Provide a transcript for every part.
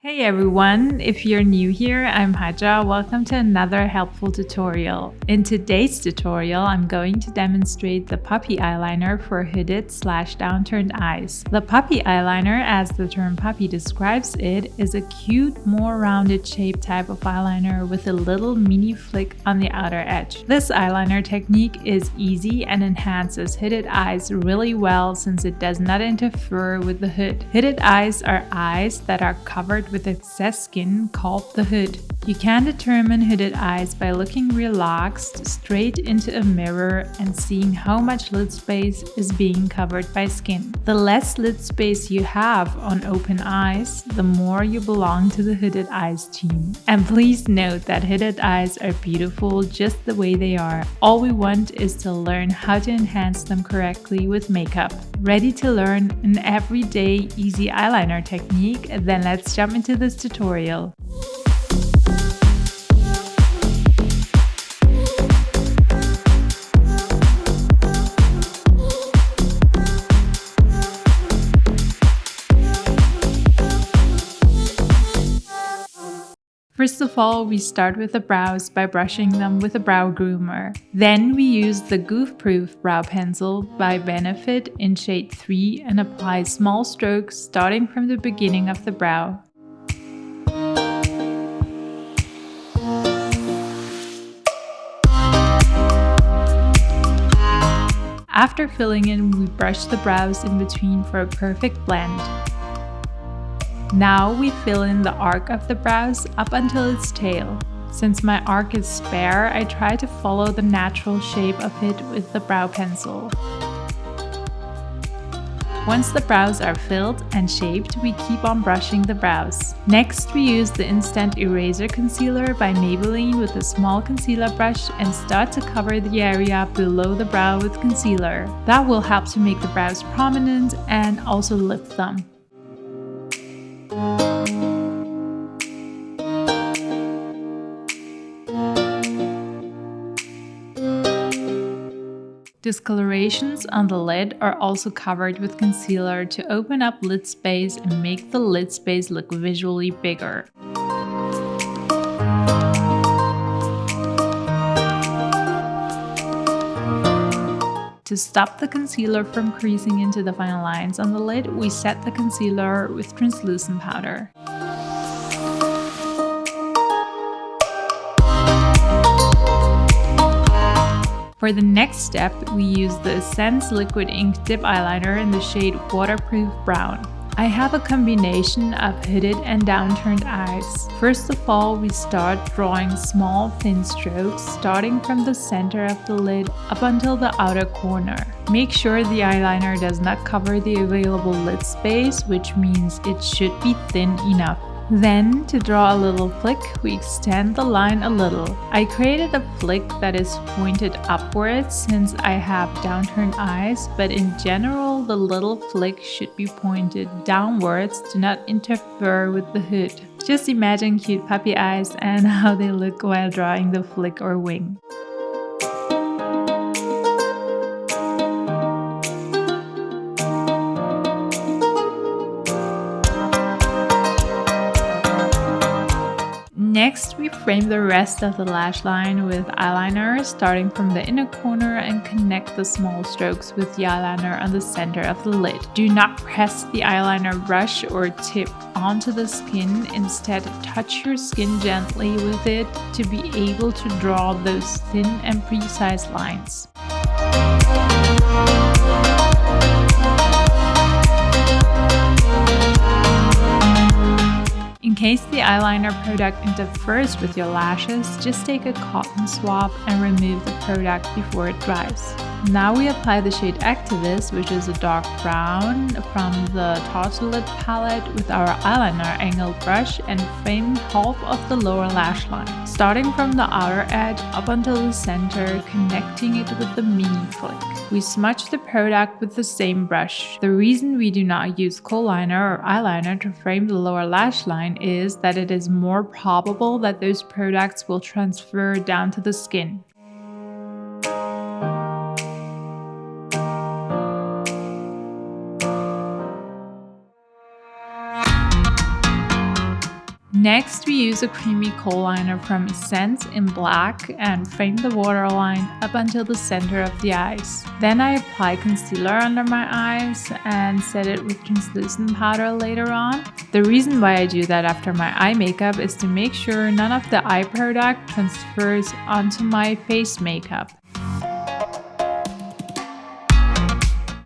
Hey everyone, if you're new here, I'm Haja. Welcome to another helpful tutorial. In today's tutorial, I'm going to demonstrate the puppy eyeliner for hooded/downturned eyes. The puppy eyeliner, as the term puppy describes it, is a cute, more rounded shape type of eyeliner with a little mini flick on the outer edge. This eyeliner technique is easy and enhances hooded eyes really well since it does not interfere with the hood. Hooded eyes are eyes that are covered with excess skin called the hood. You can determine hooded eyes by looking relaxed straight into a mirror and seeing how much lid space is being covered by skin. The less lid space you have on open eyes, the more you belong to the hooded eyes team. And please note that hooded eyes are beautiful just the way they are. All we want is to learn how to enhance them correctly with makeup. Ready to learn an everyday easy eyeliner technique? Then let's jump into this tutorial. First of all, we start with the brows by brushing them with a brow groomer. Then we use the goof-proof brow pencil by Benefit in shade 3 and apply small strokes starting from the beginning of the brow. After filling in, we brush the brows in between for a perfect blend. Now we fill in the arc of the brows up until its tail. Since my arc is spare, I try to follow the natural shape of it with the brow pencil. Once the brows are filled and shaped, we keep on brushing the brows. Next, we use the Instant Eraser Concealer by Maybelline with a small concealer brush and start to cover the area below the brow with concealer. That will help to make the brows prominent and also lift them. Discolorations on the lid are also covered with concealer to open up lid space and make the lid space look visually bigger. To stop the concealer from creasing into the fine lines on the lid, we set the concealer with translucent powder. For the next step, we use the Essence Liquid Ink Dip Eyeliner in the shade Waterproof Brown. I have a combination of hooded and downturned eyes. First of all, we start drawing small thin strokes starting from the center of the lid up until the outer corner. Make sure the eyeliner does not cover the available lid space, which means it should be thin enough. Then, to draw a little flick, we extend the line a little. I created a flick that is pointed upwards since I have downturned eyes, but in general, the little flick should be pointed downwards to not interfere with the hood. Just imagine cute puppy eyes and how they look while drawing the flick or wing. Next, we frame the rest of the lash line with eyeliner starting from the inner corner and connect the small strokes with the eyeliner on the center of the lid. Do not press the eyeliner brush or tip onto the skin, instead touch your skin gently with it to be able to draw those thin and precise lines. In case the eyeliner product interferes with your lashes, just take a cotton swab and remove the product before it dries. Now we apply the shade Activist, which is a dark brown, from the Tartelette palette with our eyeliner angled brush and frame half of the lower lash line, starting from the outer edge up until the center, connecting it with the mini flick. We smudge the product with the same brush. The reason we do not use kohl liner or eyeliner to frame the lower lash line is that it is more probable that those products will transfer down to the skin. Next, we use a creamy kohl liner from Essence in black and frame the waterline up until the center of the eyes. Then I apply concealer under my eyes and set it with translucent powder later on. The reason why I do that after my eye makeup is to make sure none of the eye product transfers onto my face makeup.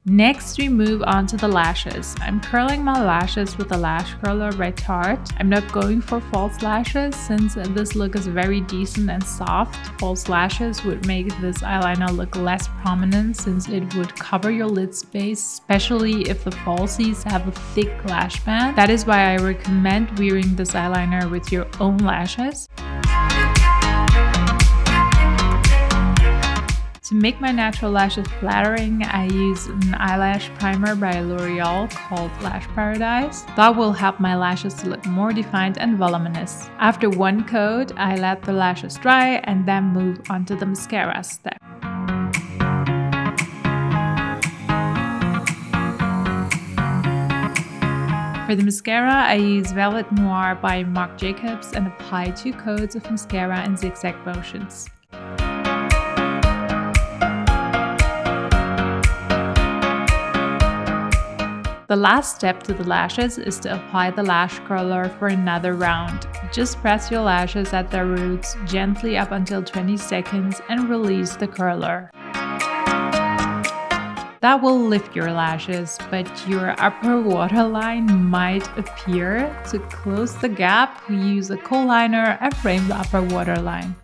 Next, we move on to the lashes. I'm curling my lashes with a lash curler by Tarte. I'm not going for false lashes since this look is very decent and soft. False lashes would make this eyeliner look less prominent since it would cover your lid space, especially if the falsies have a thick lash band. That is why I recommend wearing this eyeliner with your own lashes. To make my natural lashes flattering, I use an eyelash primer by L'Oreal called Lash Paradise. That will help my lashes to look more defined and voluminous. After one coat, I let the lashes dry and then move on to the mascara step. For the mascara, I use Velvet Noir by Marc Jacobs and apply 2 coats of mascara in zigzag motions. The last step to the lashes is to apply the lash curler for another round. Just press your lashes at their roots gently up until 20 seconds and release the curler. That will lift your lashes, but your upper waterline might appear. To close the gap, we use a kohl liner and frame the upper waterline.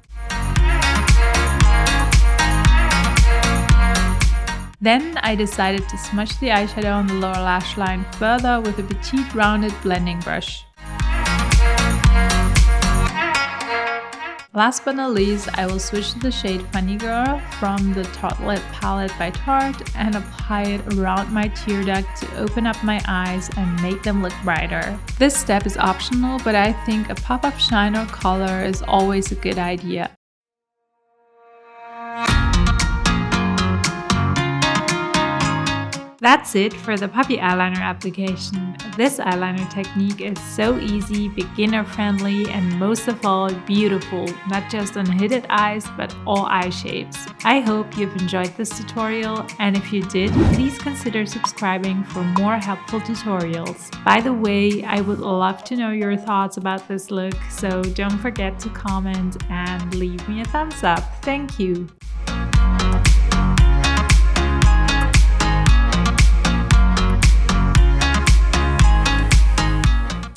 Then I decided to smudge the eyeshadow on the lower lash line further with a petite rounded blending brush. Last but not least, I will switch to the shade Funny Girl from the Tartelette palette by Tarte and apply it around my tear duct to open up my eyes and make them look brighter. This step is optional, but I think a pop-up shine or color is always a good idea. That's it for the puppy eyeliner application. This eyeliner technique is so easy, beginner friendly, and most of all beautiful, not just on hooded eyes but all eye shapes. I hope you've enjoyed this tutorial, and if you did, please consider subscribing for more helpful tutorials. By the way, I would love to know your thoughts about this look, so don't forget to comment and leave me a thumbs up. Thank you!